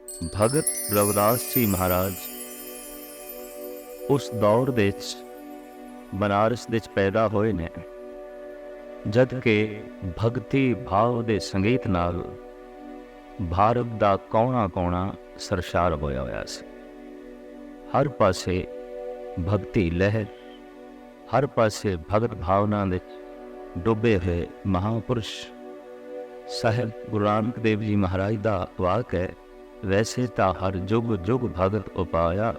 भगत रविदास जी महाराज उस दौर ਦੇ बनारस ਦੇ पैदा होए ने जद के भगती भाव ਦੇ संगीत नाल भारत ਦਾ कोना कोना सरशार होया होया सी। हर पासे भगती लहर, हर पासे भगत भावना दे डुबे हुए महापुरुष साहिब गुरु नानक देव जी महाराज का वाक है, वैसे तो हर जुग जुग भगत उपाया,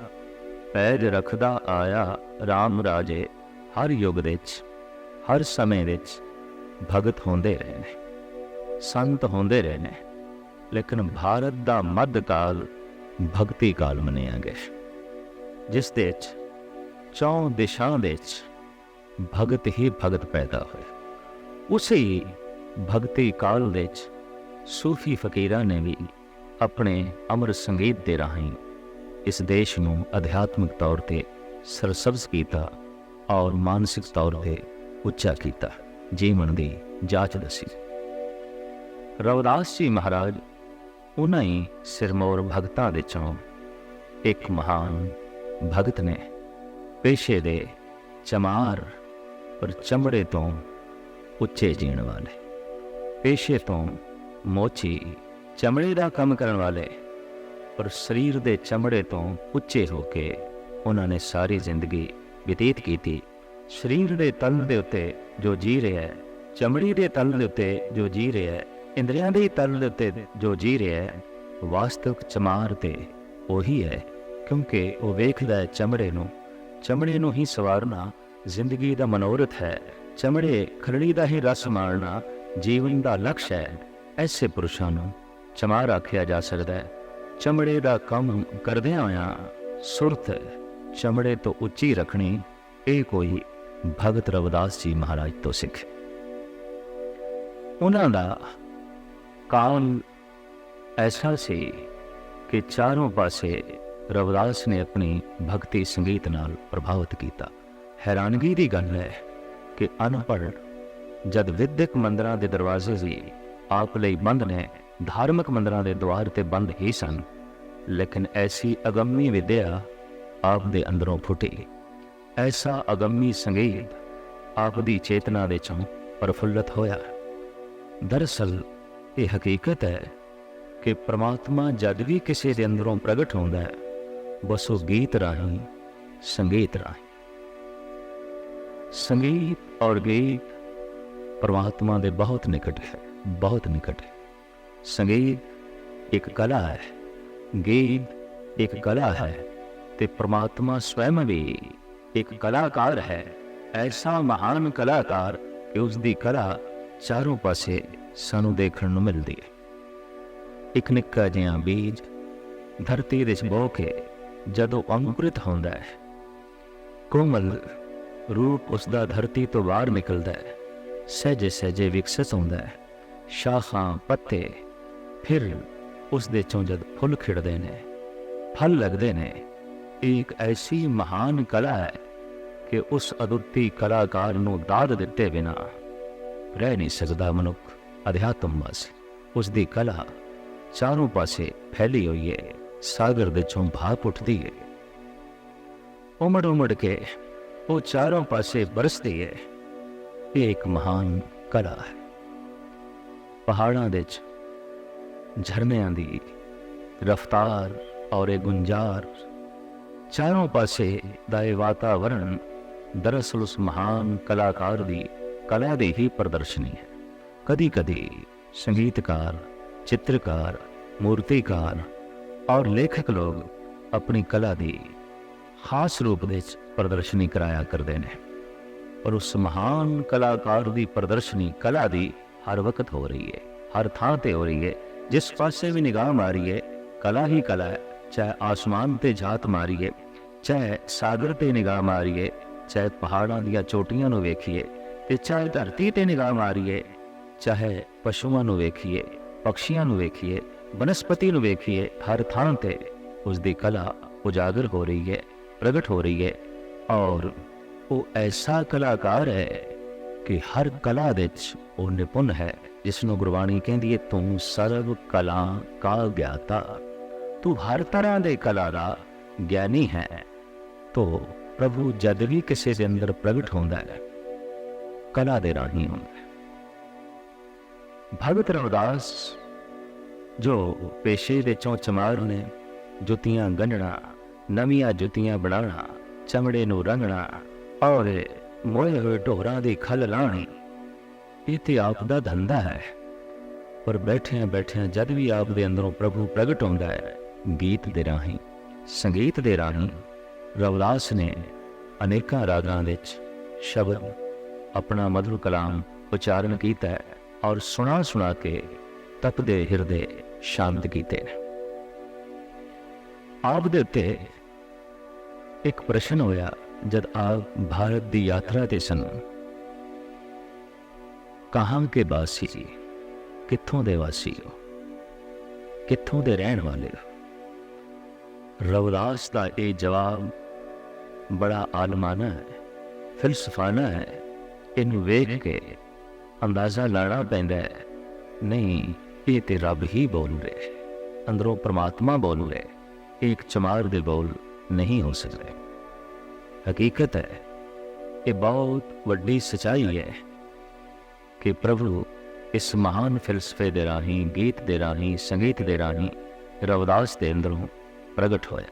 पैज रखदा आया राम राजे। हर युग दे हर समय दे भगत होंदे रहे ने, संत होंदे रहे ने, लेकिन भारत का मध्यकाल भगती काल मनिया गया, जिस दे चौं दिशां दे भगत ही भगत पैदा हुए। उसी भगती काल दे सूफी फकीरां ने भी अपने अमर संगीत के राही इस देश नूं अध्यात्मिक तौर पर सरसब्ज किया और मानसिक तौर पर उच्चा किया, जीवन की जाच दसी। रविदास जी महाराज उन्हां ही सिरमौर भगतां दे चों एक महान भगत ने, पेशे दे चमार पर चमड़े तो उच्चे जीण वाले, पेशे तो मोची चमड़े का काम करने वाले पर शरीर दे चमड़े तो उच्चे होके उन्होंने सारी जिंदगी व्यतीत की थी। शरीर के तल के उत्ते जो जी रहा है, चमड़ी के तल के उत्ते जो जी रहा है, इंद्रियां के तल के उत्ते जो जी रहा है, वास्तविक चमार ते वही है, क्योंकि वो वेखदा है चमड़े नूं ही सवारना जिंदगी का मनोरथ है, चमड़े खरड़ी का ही रस मारना जीवन का लक्ष्य है। ऐसे पुरुषों नूं चमार आख्या जा सकता है। चमड़े का काम करदियां होया सुरत चमड़े तो उच्ची रखनी, ये कोई भगत रविदास जी महाराज तो सिख। उन्हां दा काल ऐसा सी कि चारों पासे रविदास ने अपनी भक्ति संगीत नाल प्रभावित किया। हैरानगी की गल है कि अनपढ़ जद विद्यक मंदिरां दे दरवाजे भी आप लई बंद ने, धार्मिक मंदिरां दे द्वार ते बंद ही सन, लेकिन ऐसी अगम्मी विद्या आप दे अंदरों फुटी, ऐसा अगम्मी संगीत आप दी चेतना दे चों प्रफुल्लित होया। दरअसल ये हकीकत है कि परमात्मा जद भी किसी दे अंदरों प्रगट होंदा है, बस वो गीत राही, संगीत राही। संगीत और गीत परमात्मा दे बहुत निकट है, बहुत निकट है। संगीत एक कला है, गीत एक कला है, ते परमात्मा स्वयं भी एक कलाकार है। ऐसा महान कलाकार कि उसकी कला चारों पासे सानू देखण नूं मिलदी है। एक निक्का जिहा बीज धरती दे बो के जदों अंकुरित होंदा है, कोमल रूप उसका धरती तो बाहर निकलता है, सहजे सहजे विकसित होंदा है, शाखां पत्ते, फिर उस दे चों जद फुल खिड़दे ने, फल लगदे ने। एक ऐसी महान कला है कि उस अदुੱਤੀ कलाकार नूं दाद दिते बिना रह नहीं सकता मनुख अध्यात्म वासी। उसकी कला चारों पासे फैली हुई है, सागर दे चों भाप उठती है, उमड़ उमड़ के वो चारों पासे बरसती है। एक महान कला है। पहाड़ां दे झरनियां दी रफ्तार और एक गुंजार, चारों पासे दा वातावरण दरअसल उस महान कलाकार दी कला दी ही प्रदर्शनी है। कदी कदी संगीतकार, चित्रकार, मूर्तिकार और लेखक लोग अपनी कला दी खास रूप दे प्रदर्शनी कराया करते हैं, और उस महान कलाकार की प्रदर्शनी कला दी हर वक्त हो रही है, हर थां ते हो रही है। जिस पासे भी निगाह मारीए कला ही कला है, चाहे आसमान ते जात मारीए, चाहे सागर ते निगाह मारीए, चाहे पहाड़ां दियां चोटियां नूं वेखीए, ते चाहे धरती ते निगाह मारीए, चाहे पशुआं नूं वेखीए, पक्षियां नूं वेखीए, वनस्पति नूं वेखीए, हर थां ते उसकी कला उजागर हो रही है, प्रगट हो रही है। और वो ऐसा कलाकार है कि हर कला दे वो निपुण है, जिसनों गुरबाणी कहती है तू सर्व कला का ज्ञाता। तू हर तरह दे कला दा ज्ञानी है। तो प्रभु जद भी किसी के अंदर प्रगट होंदा है कला दे राही होंदा है। भगत रविदास जो पेशे दे चों चमार ने, जुतियां गंढना, नवियां जुतियां बनाना, चमड़े नूं रंगना और मोए हुए ढोरां दी खल लाणी, ये ते आप दा धंधा है। पर बैठिया बैठिया जद भी आप दे अंदरों प्रभु प्रगट होंदा है गीत दे राही, संगीत दे राही, रविदास ने अनेकां रागां विच शब्द अपना मधुर कलाम उच्चारण कीता है और सुना सुना के तपदे हिरदे शांत कीते। आप दे उत्ते एक प्रश्न होया जद आप भारत दी यात्रा ते सन, कहाँ के वासी, कित्थों दे वासी हो, कित्थों दे रहन वाले हो। रविदास का ये जवाब बड़ा आलमाना है, फिलसफाना है। इनू वेख के अंदाजा लाना पैंदा है, नहीं ये ते रब ही बोल रहे, अंदरों परमात्मा बोल रहे, एक चमार दे बोल नहीं हो सकते। हकीकत है ये बहुत वड्डी सच्चाई है कि प्रभु इस महान फिलसफे दे राही, गीत दे राही, संगीत दे राही रविदास दे अंदरों प्रगट होया।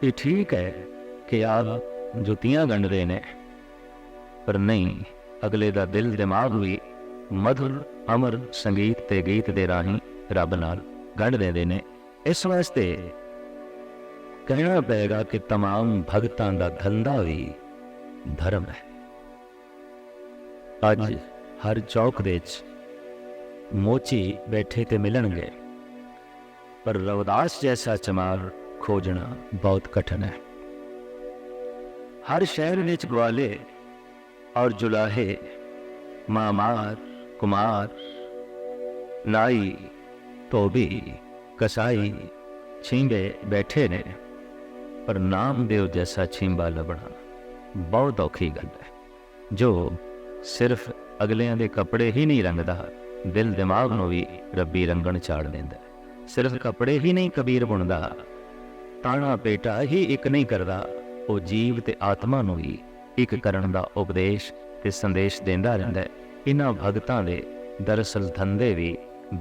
ये ठीक है कि आप जुतियां गंढदे ने, पर नहीं अगले दा दिल दिमाग भी मधुर अमर संगीत ते गीत दे राही रब नाल गंढ देंदे ने। इस वास्ते कहना पेगा कि तमाम भगतां दा धंधा भी धर्म है। अज हर चौक दे मोची बैठे ते मिलणगे, पर रविदास जैसा चमार खोजना बहुत कठिन है। हर शहर विच ग्वाले और जुलाहे, मामार, कुमार, नाई, धोबी, कसाई, छींबे बैठे ने, पर नामदेव जैसा छींबा लभना बहुत औखी गल है, जो सिर्फ अगलियां दे कपड़े ही नहीं रंगदा, दिल दिमाग नूं भी रब्बी रंगण चाड़ देंदा है। सिर्फ कपड़े ही नहीं कबीर बुनदा, ताना पेटा ही एक नहीं करदा, वो जीव ते आत्मा नूं भी एक करन दा उपदेश ते संदेश देंदा रहिंदा है। इन्हां भगतां दे दरअसल धंधे भी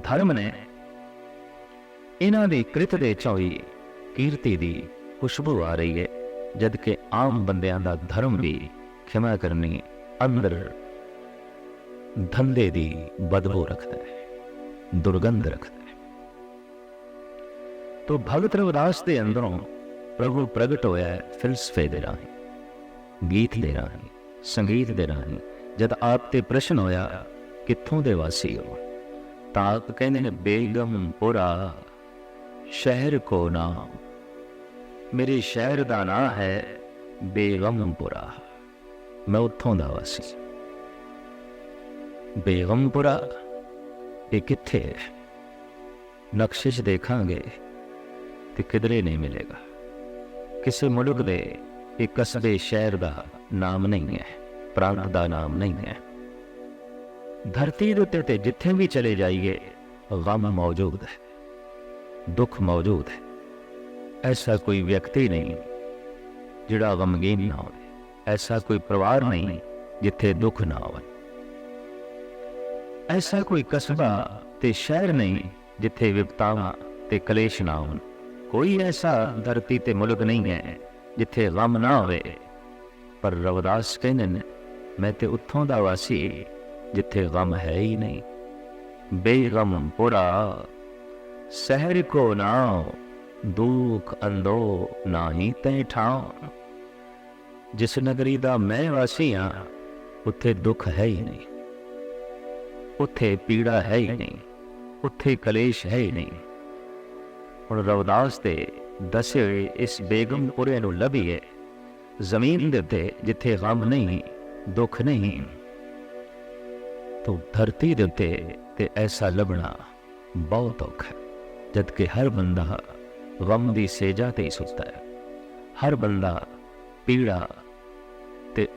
धर्म ने। इन्हां दी कृत दे चोई कीर्ति दी खुशबू आ रही है, जबकि आम बंदियां दा धर्म भी खिमा करनी अंदर धंधे दी बदबू रखता है, दुर्गंध रखता है। तो भगत रविदास दे अंदरों प्रभु प्रगट होया है फिलसफे दे राही, गीत दे राही, संगीत दे राही। जद आप ते प्रश्न होया कित्थों दे वासी हो, तां आप कहंदे ने बेगमपुरा शहर को नाम, मेरे शहर दा नाम है बेगमपुरा, मैं उत्थों दा वासी। बेगमपुरा ये कित्थे है? नक्शे च देखांगे ते किधरे नहीं मिलेगा। किसी मुल्क दे एक कस्बे शहर दा नाम नहीं है, प्रांत दा नाम नहीं है। धरती दे उत्ते जिथे भी चले जाइए गम मौजूद है, दुख मौजूद है। ऐसा कोई व्यक्ति नहीं जिहड़ा गमगीन ना हो, ऐसा कोई परिवार नहीं जिथे दुख ना हो, ऐसा कोई कस्बा ते शहर नहीं जिथे विपतावां ते कलेश ना हो। कोई ऐसा धरती ते मुल्क नहीं है जिथे गम ना होवे। पर रविदास कहंदे ने मैं ते उत्थों दा वासी जिथे गम है ही नहीं। बेगमपुरा शहर को नाओ, दुख अंदो नाही तै ठाओ। जिस नगरी दा मैं वासी हाँ उत्थे दुख है ही नहीं, उत्थे पीड़ा है ही नहीं, उत्थे कलेश है ही नहीं। हुण रविदास दे दसे हुए इस बेगमपुरे नूं लभीए जमीन दे उत्ते जिथे गम नहीं, दुख नहीं। तो धरती दे उत्ते ते ऐसा लभना बहुत औखा है, जबकि हर बंदा गम दी सेजा ते ही सुता है। हर बंदा पीड़ा ते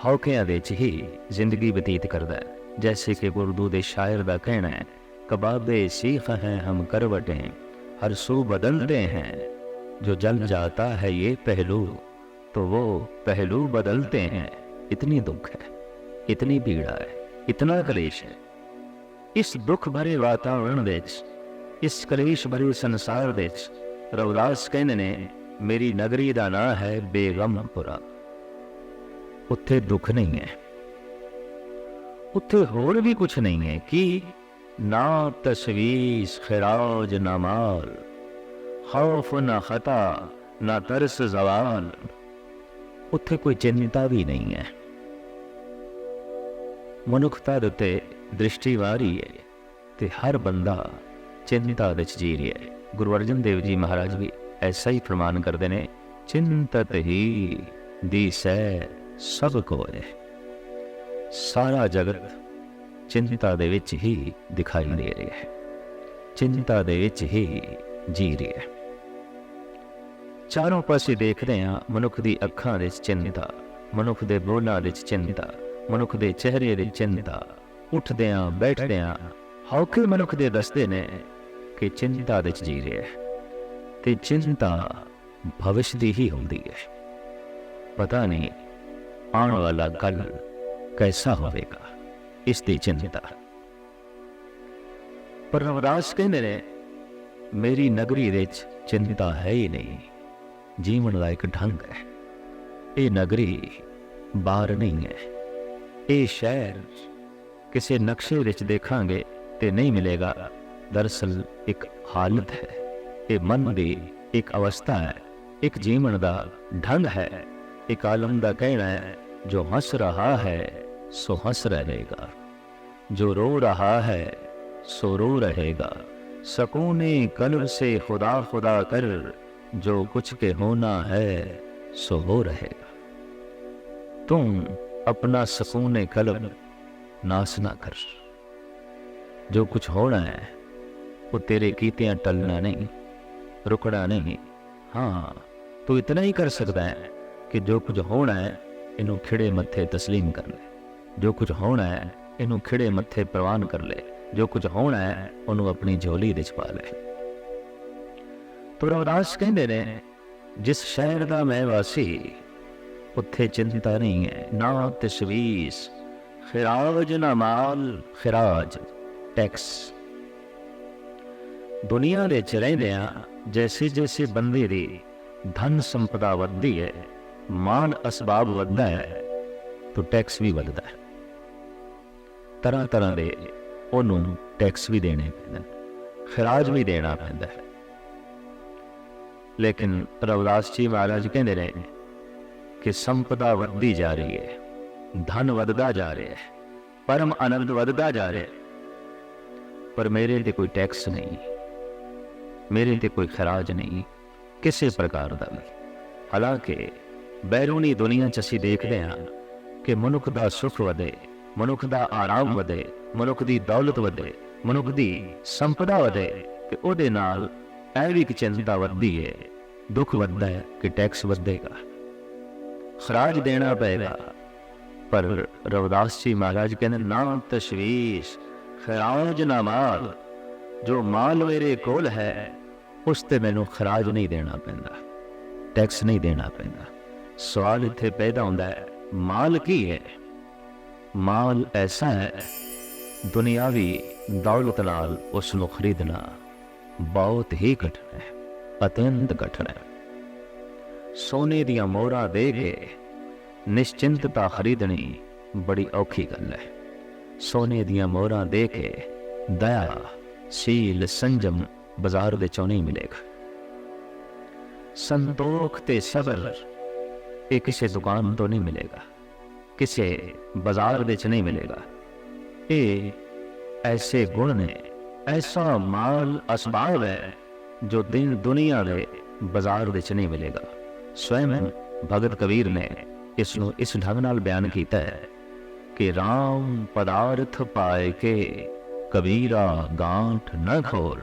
हौकियां दे च ही जिंदगी बतीत करदा है। जैसे कि उर्दू दे शायर दा कहना है कबाबे सीख हैं हम करवटें, हर सू बदलते हैं। जो जल जाता है ये पहलू, तो वो पहलू बदलते हैं। इतनी दुख है, इतनी पीड़ा है, इतना कलेश है। इस दुख भरे वातावरण विच, इस कलेश भरे संसार विच रविदास कहंदे ने मेरी नगरी दा नां है बेगमपुरा। उत्थे दुख नहीं है, उत्थे होर भी कुछ नहीं है कि ना तशवीश खिराज ना माल, खौफ ना खता ना तरस जवाल। उत्थे कोई चिंता भी नहीं है। मनुखता दे उत्ते दृष्टि वारी है ते हर बंदा चिंता विच जी रहा है। गुरु अर्जन देव जी महाराज भी ऐसा ही फरमान करते हैं, चिंतत ही दिसै सब कोय। सारा जगत चिंता दे विच ही दिखाई दे रहा है, चिंता दे विच ही जी रहा है। चारों पासे देखते हैं मनुख दी अखां विच चिंता, मनुख दे बोलां विच चिंता, मनुख दे चेहरे दी चिंता। उठदियां बैठदियां हौके मनुख दे दसदे ने कि चिंता विच जी रहा है। ते चिंता भविष्य दी ही होंदी है। पता नहीं आने वाला कल कैसा होगा, इसकी चिंता। पर रविदास कहते ने मेरी नगरी विच चिंता है ही नहीं। जीवन का एक ढंग है। ये नगरी बार नहीं है। ये शहर किसी नक्शे विच देखांगे तो नहीं मिलेगा। दरअसल एक हालत है, ये मन की एक अवस्था है, एक जीवन का ढंग है। एक आलम का कहना है, जो हंस रहा है सो हंस रहेगा, जो रो रहा है सो रो रहेगा। सकूने कल्ब से खुदा खुदा कर, जो कुछ के होना है सो हो रहेगा। तुम अपना सकूने कल्ब नाश ना कर। जो कुछ होना है वो तेरे कीतियां टलना नहीं, रुकना नहीं। हाँ, तू इतना ही कर सकता है कि जो कुछ होना है इनू खिड़े मत्थे तस्लीम कर ले। जो कुछ होना है इनू खिड़े मत्थे प्रवान कर ले। जो कुछ होना है उन्होंने अपनी झोली विच पा ले। तो रविदास कहते ने जिस शहर का मैं वासी, उत्थे चिंता नहीं है, ना तशवीश, खिराज ना माल। खिराज टैक्स। दुनिया दे च रहिंदियां जैसे जैसे बंदे दी धन संपदा वधदी है, मान असबाब वधदा है, तो टैक्स भी वधदा है। तरह तरह दे उन्होंने टैक्स भी देने पैंदे, खिराज भी देना पैंदा है। लेकिन रविदास जी महाराज कहते रहे कि संपदा वधदी जा रही है, धन वधदा जा रहा है, परम आनंद वधदा जा रहा है, पर मेरे ते कोई टैक्स नहीं, मेरे ते कोई खराज नहीं किसी प्रकार का भी। हालांकि बैरूनी दुनिया च असीं देखते हैं कि मनुख का सुख वधे, मनुख का आराम वधे, मनुख की दौलत वधे, मनुख की संपदा वधे, तो उहदे नाल ऐ भी चिंता वधदी है, दुख वधदा है कि टैक्स वधेगा, खराज देना पेगा। पर रविदास जी महाराज कहते ना तशवीश, खराज ना माल। जो माल मेरे कोल है उस ते मैनू खराज नहीं देना पैंदा, टैक्स नहीं देना पैंदा। सवाल इत्थे पैदा होंदा है, माल की है? माल ऐसा है, दुनियावी दौलत नाल उसनू खरीदना बहुत ही कठिन है, अत्यंत कठिन है। सोने दियां मोहरां दे के निश्चिंतता खरीदनी बड़ी औखी गल है। सोने दियां मोहरां दे के दया, शील, संजम बाजार दे चों नहीं मिलेगा। संतोख ते सबर ये किसी दुकान तो नहीं मिलेगा, किसी बाजार दे च नहीं मिलेगा। ये ऐसे गुण ने, ऐसा माल असबाब है जो दिन दुनिया दे बाजार दे च नहीं मिलेगा। स्वयं भगत कबीर ने इसनू इस ढंग नाल बयान किया है कि राम पदार्थ पाए के कबीरा गांठ न खोल।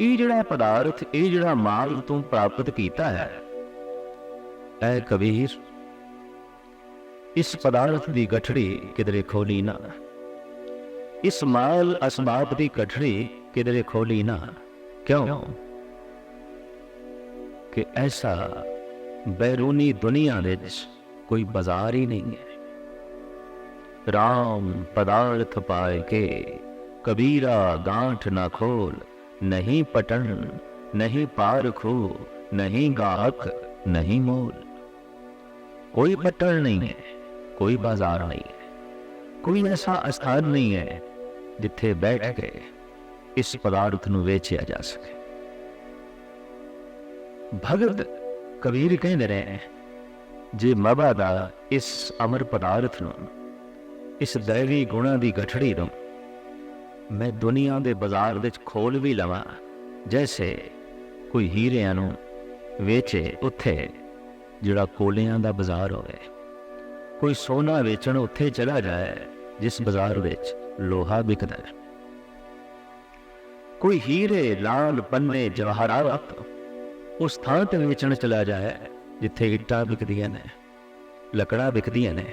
ये जिहड़ा पदार्थ, ये जिहड़ा माल तू प्राप्त किया है, ऐ कबीर इस पदार्थ की गठड़ी किधरे खोली ना। इस माल असबाब की कठड़ी किधरे खोली ना। क्यों कि ऐसा बैरूनी दुनिया विच कोई बाजार ही नहीं है। राम पदार्थ पाए के कबीरा गांठ ना खोल, नहीं पटन नहीं पार खो, नहीं गाहक नहीं मोल। कोई पटन नहीं है, कोई बाजार नहीं है, कोई ऐसा स्थान नहीं है जिथे बैठ के इस पदार्थ नूं वेचिया जा सके। भगत कबीर कहते रहे, जे मबा दा इस अमर पदार्थ नूं, इस दैवी गुणा की गठड़ी नूं मैं दुनिया के बाजार विच खोल भी लवां, जैसे कोई हीरियां नूं वेचे उत्थे जिहड़ा कोलियां दा बाजार होवे, कोई सोना वेचण उत्थे चला जाए जिस बाजार विच लोहा बिकदा है, कोई हीरे लाल पन्ने जवाहरात उस थां ते वेचण चला जाए जिथे इट्टां बिकदियां ने, लकड़ा बिकदियां ने।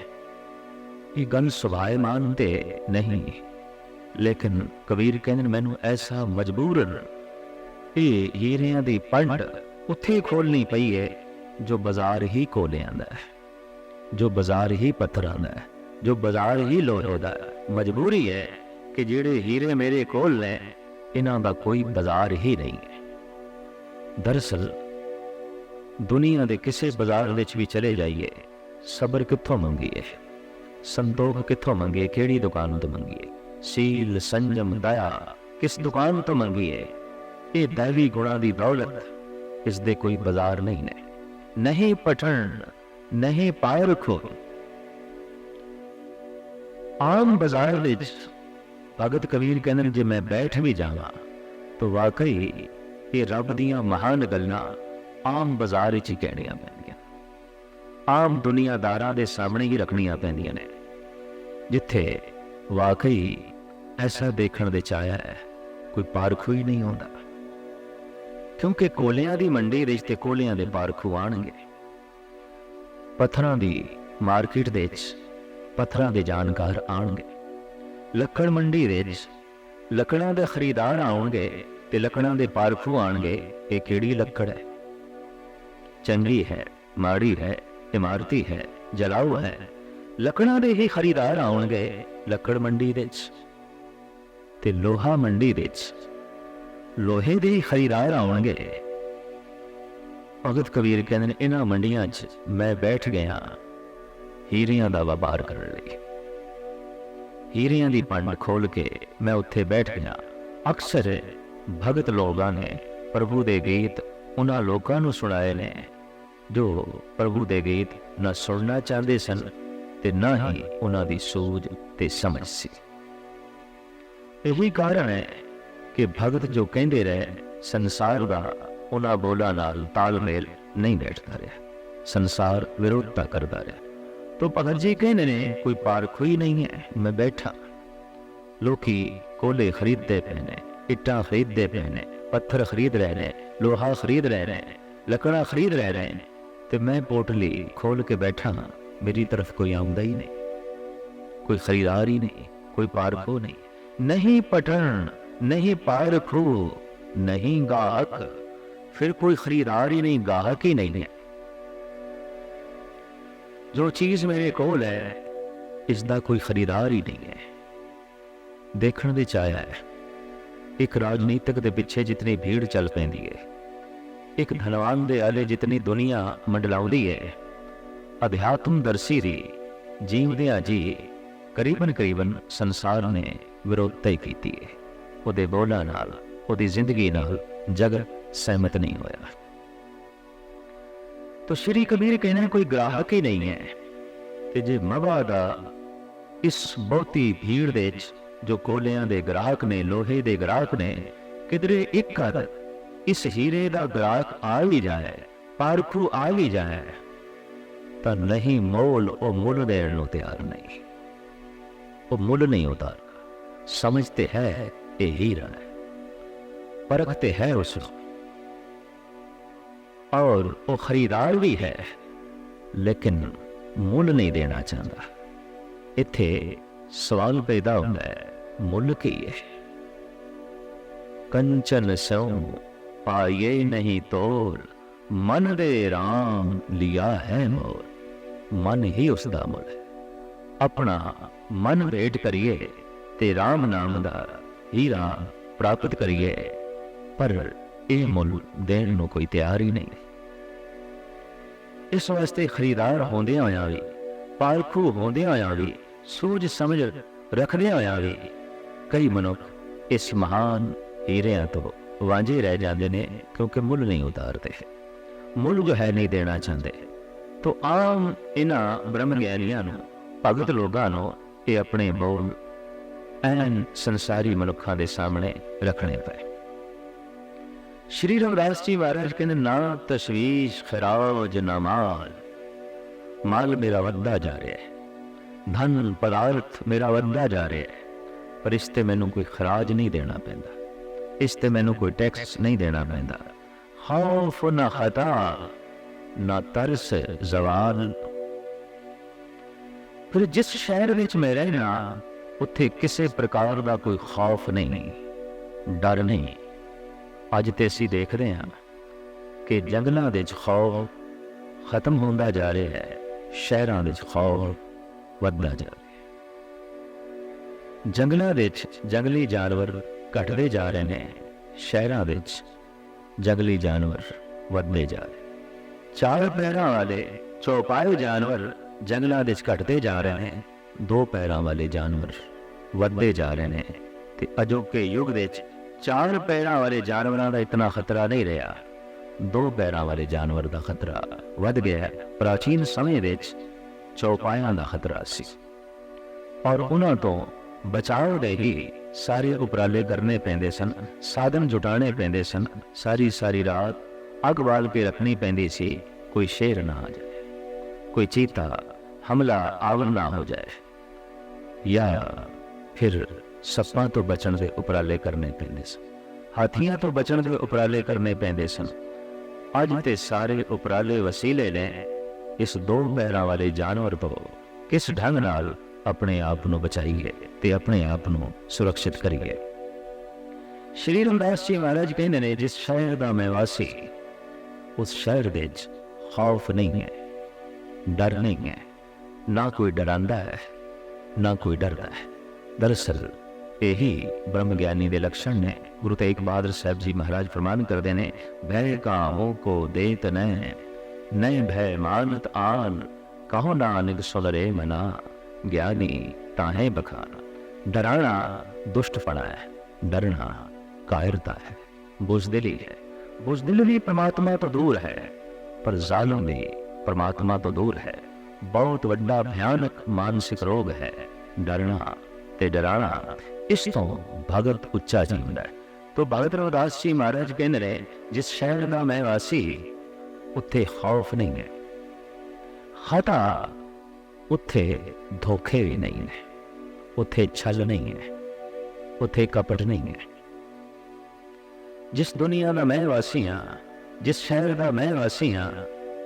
ये गल सुभाएमान ते नहीं, लेकिन कबीर कहते मैनू ऐसा मजबूरन ये हीरियां दी पंड उत्थे खोलनी पई है जो बाजार ही कोलियां दा है, जो बाजार ही पत्थरां दा है, जो बाजार ही लोहे दा है। मजबूरी है कि जेड़े हीरे मेरे कोल ने इन्हां दा कोई बाजार ही नहीं है। दरअसल दुनिया दे किसी बाजार विच भी चले जाइए, सबर कित्थों मंगीए, संतोख कित्थों मंगीए, केड़ी दुकान तो मंगीए, सील संजम दया किस दुकान तो मंगीए। ये दैवी गुणा की दौलत, इस दे कोई बाजार नहीं ने। नहीं पठन नहीं पार खो। आम बाजार विच भगत कबीर कहते जे मैं बैठ भी जावा तो वाकई ये रब दियां महान गल्लां आम बाजार विच ही कहणियां पैंदियां, आम दुनियादारां दे सामने ही रखनियां पैंदियां ने, जिथे वाकई ऐसा देखण दे चाया है कोई पारखू ही नहीं होता। क्योंकि कोलियां दी मंडी विच ते कोलियां दे पारखू आणगे, पत्थरां दी मार्केट दे विच पत्थरां दे जानकार आणगे, लक्कड़ मंडी विच लकड़ां दे खरीदार आउणगे ते लकड़ां दे पारखू आणगे। ये किहड़ी लक्कड़ है, चंगी है माड़ी है, इमारती है जलाऊ है, लकड़ां दे ही खरीदार आउणगे लक्कड़ मंडी विच। ते लोहा मंडी विच लोहे दे ही खरीदार आउणगे। भगत कबीर कहते इन्हां मंडियां च मैं बैठ गया हीरियां दा व्यापार करन लई। हीरियां दी पंड खोल के मैं उत्थे बैठ गया। अक्सर भगत लोगां ने प्रभु दे गीत उन्हां लोकां नूं सुणाए ने जो प्रभु दे गीत ना सुनना चाहते सन ते ना ही उन्हां दी सूझ ते समझ सी। यही कारण है कि भगत जो कहते रहे संसार का उन्हां बोलां नाल तालमेल नहीं बैठता रहा, संसार विरोधता करता रहा। तो भगत जी कहते ने कोई पारखू ही नहीं है। मैं बैठा, लोकी कोले खरीदते पे ने, इट्टां खरीदते पे ने, पत्थर खरीद रहे ने, लोहा खरीद रहे हैं, लकड़ा खरीद रहे हैं, तो मैं पोटली खोल के बैठा, मेरी तरफ कोई आमदा ही नहीं, कोई खरीदार ही नहीं, कोई पारखू नहीं। नहीं पटन नहीं पारखू नहीं गाहक, फिर कोई खरीदार ही नहीं, गाहक ही नहीं है। जो चीज मेरे कोल है इसका कोई खरीदार ही नहीं है। देखण दी चाया है, एक राजनीतिक दे पिछे जितनी भीड़ चल पैंदी है, एक धनवान दे आले जितनी दुनिया मंडलाउंदी है, अध्यात्म दर्शी दी जीवदिया जी करीबन करीबन संसार ने विरोधता ही की है। उहदे बोलां नाल, उहदी जिंदगी नाल जगत सहमत नहीं होया। तो श्री कबीर कहना कोई ग्राहक ही नहीं है। ते जे मवा दा इस बहुती भीड़ दे जो कोलियां दे ग्राहक ने, लोहे दे ग्राहक ने, किधरे एक कर इस हीरे दा ग्राहक आ भी जाए, पारखू आ भी जाए, तो नहीं मोल ओ मुल देण नूं तैयार नहीं, वो मुल नहीं उतार। समझते है ये हीरा है, परखते है उसको, और वो खरीदार भी है लेकिन मुल नहीं देना चाहता। इत्थे सवाल पैदा होता है, मुल की है। कंचन स्यों पाये नहीं तोल, मन दे राम लिया है मोल। मन ही उसका मुल है। अपना मन भेंट करिए ते राम नाम दा हीरा प्राप्त करिए, पर यह मुल देण नूं कोई तैयार ही नहीं। इस वास्ते खरीदार होंदे होया भी, पालखू होंदे होया भी, सूझ समझ रखदे होया भी कई मनुख इस महान हीरिਆਂ तो वांझे रह जाते हैं, क्योंकि मुल नहीं उतारते, मुल जो है नहीं देना चाहते। तो आम इन्हां ब्रह्म ज्ञानियां नूं, भगत लोगां नूं ये अपने बोल ऐन संसारी मनुखों के सामने रखने पे। श्री रविदास जी महाराज कहते ना तशवीश खराज ना माल, माल मेरा वधदा जा रहा है, धन पदार्थ मेरा वधदा जा रहा है, पर इसते मैनू कोई खराज नहीं देना पैंदा, इसते मैनू कोई टैक्स नहीं देना पैंदा। खौफ ना खता ना तरस जवाल। फिर जिस शहर विच मैं रहना उत्थे किसी प्रकार का कोई खौफ नहीं, डर नहीं। अज तो असीं देखते हैं कि जंगलों के खौफ खत्म होता जा रहा है, शहरों के खौफ वधदा जा रहा है। जंगलों के जंगली जानवर घटते जा रहे हैं, शहरों के जंगली जानवर वधदे जा रहे हैं। चार पैरों वाले चौपाए जानवर जंगलों के घटते जा रहे हैं, दो पैरों वाले जानवर वधदे जा रहे हैं। ते अजोके युग के चार पैरों वाले जानवरों का इतना खतरा नहीं रहा, दो पैरों वाले जानवर का खतरा वध गया। प्राचीन समय विच चौपायां का खतरा सी, और उन्हों तो बचाव दे ही सारे उपराले करने पैंदे सन, साधन जुटाने पैंदे सन। सारी सारी रात अग बाल के रखनी पैंदी सी, कोई शेर ना आ जाए, कोई चीता हमला आवर ना हो जाए, या फिर सप्पां तो बचण के उपराले करने पैंदे सन, हाथियां तो बचण के उपराले करने पैंदे सन। अज ते सारे उपराले वसीले ने इस दो पैरों वाले जानवर तो किस ढंग नाल अपने आप को बचाइए ते अपने आप को सुरक्षित करिए। श्री रविदास जी महाराज कहते हैं जिस शहर का मैं वासी, उस शहर विच खौफ नहीं है, डर नहीं है, ना कोई डरांदा है ना कोई डरदा है। दरअसल यही ब्रह्म ज्ञानी के लक्षण ने। गुरु तेग बहादुर साहब जी महाराज फरमान करते हैं, भय कामों को देत नय भय मानत आन, कहो नानक सुधरे मना, ज्ञानी ताहे बखाना। डराना दुष्टपना है, डरना कायरता है, बुजदिली है। बुजदिली भी परमात्मा तो दूर है, पर जालिम भी परमात्मा तो दूर है। बहुत वड्डा भयानक मानसिक रोग है डरना ते डराना। इस तो भगत उच्चा जीवदा है। तो भगत रविदास जी महाराज कहते रहे, जिस शहर का मैं वासी उत्थे खौफ नहीं है, खता उत्थे धोखे भी नहीं है, उत्थे छल नहीं है, उत्थे कपट नहीं है। जिस दुनिया का मैं वासी हाँ, जिस शहर का मैं वासी हाँ,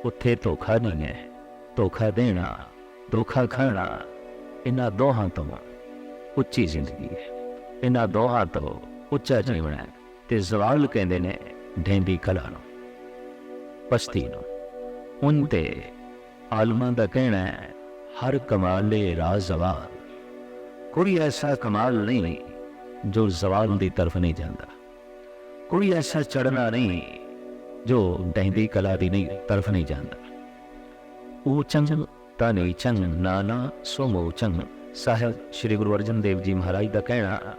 उत्थे धोखा नहीं है। धोखा देना, धोखा खाना, इन्हां दोहां तो उच्ची जिंदगी है, इन्हां दोहां तो उच्चा जीवन है। ते जवाल कहते ने ढेंदी कला नूं, पस्ती नूं। उन ते आलमां दा कहना है, हर कमाले राज जवाल। कोई ऐसा कमाल नहीं जो जवाल की तरफ नहीं जाता, कोई ऐसा चढ़ना नहीं जो ढेंदी कला की नहीं तरफ नहीं जाता। ऊचंग तानी चंग नाना सोमो चंग। साहब श्री गुरु अर्जन देव जी महाराज का कहना,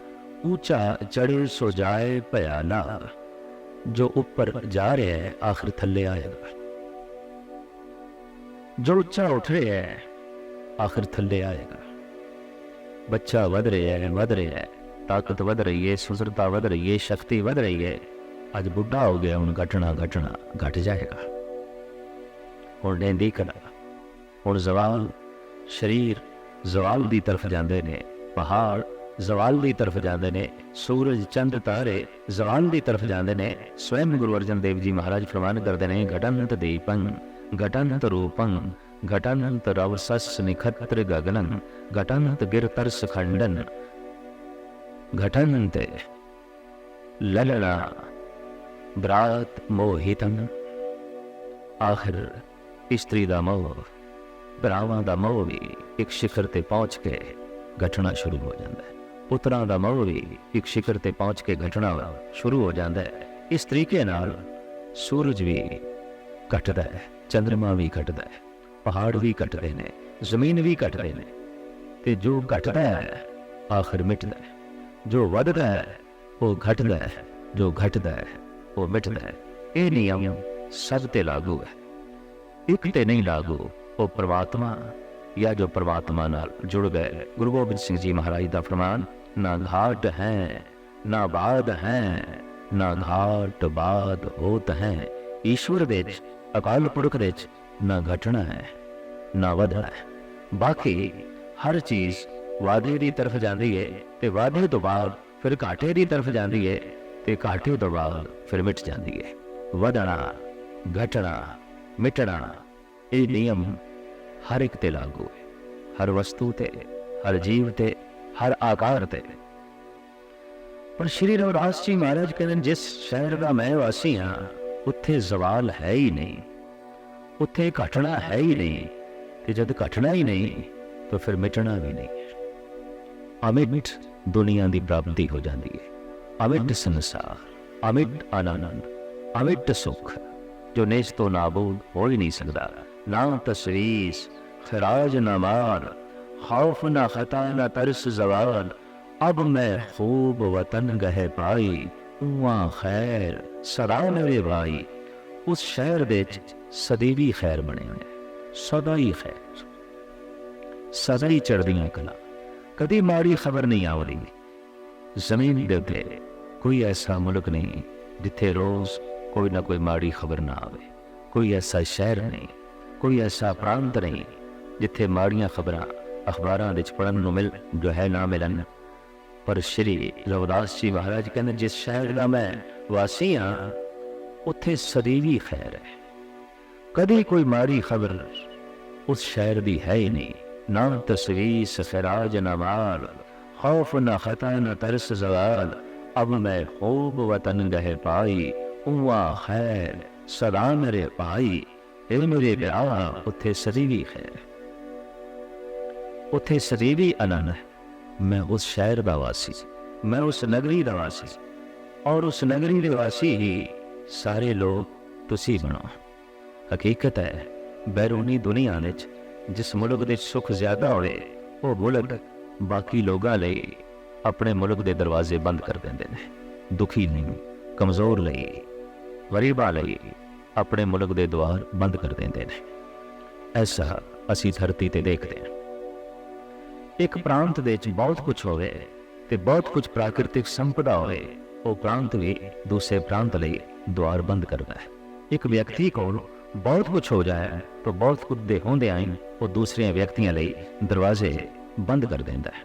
ऊंचा चढ़े सो जाए भया लाभ। जो ऊपर जा रहा है आखिर थल्ले आएगा, जो ऊंचा उठ रहा है आखिर थल्ले आएगा। बच्चा वध रहा है, ताकत वध रही है, सुंदरता वध रही है, शक्ति वध रही है। अज बुढ़ा हो गया, हूँ घटना घट जाएगा। हूँ ढेंदी कला, हूँ जवाल, शरीर जवाल की तरफ जाते ने, पहाड़ जवाल की तरफ जाते ने, सूरज चंद तारे जवाल की तरफ जाते ने। स्वयं गुरु अर्जन देव जी महाराज फरमान करते हैं, घटंत दीपं घटंत रूपं घटंत रवसस निखत्र गगनं घटंत गिरतर्स खंडन। घटन ते ललना बरात मोहितन। आखिर इस्त्री दा मोह, भरावां दा मोह भी एक शिखर ते पहुँच के घटना शुरू हो जाता है। पुत्रां दा मोह भी एक शिखर ते पहुँच के घटना शुरू हो जाता है। इस तरीके नाल सूरज भी घटदा है, चंद्रमा भी घटदा है, पहाड़ भी घटते हैं, जमीन भी घटते हैं। ते जो घटदा है आखिर मिटदा है, जो वधदा है वो घटदा है, जो घटदा है वो मिटदा है। ये नियम सब ते लागू है, एक ते नहीं लागू। वो परमात्मा या जो परमात्मा नाल जुड़ गए। गुरु गोबिंद सिंह जी महाराज का फरमान, ना घाट है ना बाद है, ना घाट बाद होत है। ईश्वर दे अकाल पुरख दे ना घटना है ना वधना है। बाकी हर चीज़ वादे की तरफ जाती है, तो वादे तो बाद फिर घाटे की तरफ जाती है, तो घाटे तो बाद फिर मिट जाती है। वधना घटना मिटना ये नियम हर एक ते लागू है, हर वस्तु ते, हर जीव ते, हर आकार ते। पर श्री रविदास जी महाराज कहते जिस शहर का मैं वासी हाँ उत्थे जवाल है ही नहीं, उत्थे घटना है ही नहीं। तो जब घटना ही नहीं तो फिर मिटना भी नहीं है। अमिट दुनिया की प्राप्ति हो जाती है, अमिट संसार, अमिट आनंद, अमिट सुख जो नेस तो नाबूद हो ही नहीं सकता। ना तस्वीर खराज न मार, खौफ न खता न तरस जवाल। अब मैं खूब वतन गहे पाई, उहाँ खैर सदा मेरे भाई। उस शहर दे सदैवी खैर बने हुए, सदा ही खैर, सदा ही चढ़दियां कला, कभी माड़ी खबर नहीं आवदी। जमीन दे उत्ते कोई ऐसा मुल्क नहीं जिथे रोज कोई ना कोई माड़ी खबर ना आवे। कोई ऐसा शहर नहीं, कोई ऐसा प्रांत नहीं जिथे माड़ियां खबरां अखबारां विच पढ़न नूं मिल जो है ना मिलन। पर श्री रविदास जी महाराज कहते जिस शहर का मैं वासी हाँ उत्थे सदैवी खैर है, कभी कोई माड़ी खबर उस शहर की है ही नहीं। ना तस्वीर खराज न माल, खौफ न खता न तरस जवाल। अब मैं खूब वतन गहे पाई, उवा खैर सदा मेरे भाई। ए मेरे ब्याह उत्थे सदैवी खैर, उत्थे सदैवी आनंद है। मैं उस शहर का वासी, मैं उस नगरी का वासी, और उस नगरी के वासी ही सारे लोग तुसी बनो। हकीकत है बैरूनी दुनिया में जिस मुल्क के सुख ज्यादा होवे वो मुल्क बाकी लोगों लिए अपने मुल्क के दरवाजे बंद कर देंगे ने। दुखी नहीं, कमजोर लिए, गरीबा लिए अपने मुल्क के द्वार बंद कर देंगे ने। ऐसा असी धरती ते देखते हैं। एक प्रांत दे बहुत कुछ होवे ते बहुत कुछ प्राकृतिक संपदा होवे, वो प्रांत भी दूसरे प्रांत लिए द्वार बंद करता है। एक व्यक्ति को बहुत कुछ हो जाए तो बहुत कुछ दे होंदे आई वो दूसरे व्यक्तियों लिए दरवाजे बंद कर देता है।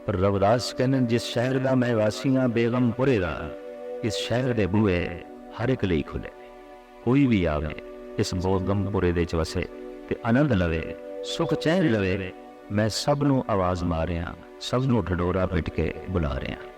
पर रविदास कहने जिस शहर का मैं वासी हाँ बेगमपुरे का, इस शहर के बूहे हर एक लिए खुले। कोई भी आवे इस बेगमपुरे दे वसे ते आनंद लवे, सुख चैन लवे। मैं सब नूं आवाज़ मार रहा, सब नूं ढडोरा पिट के बुला रहा।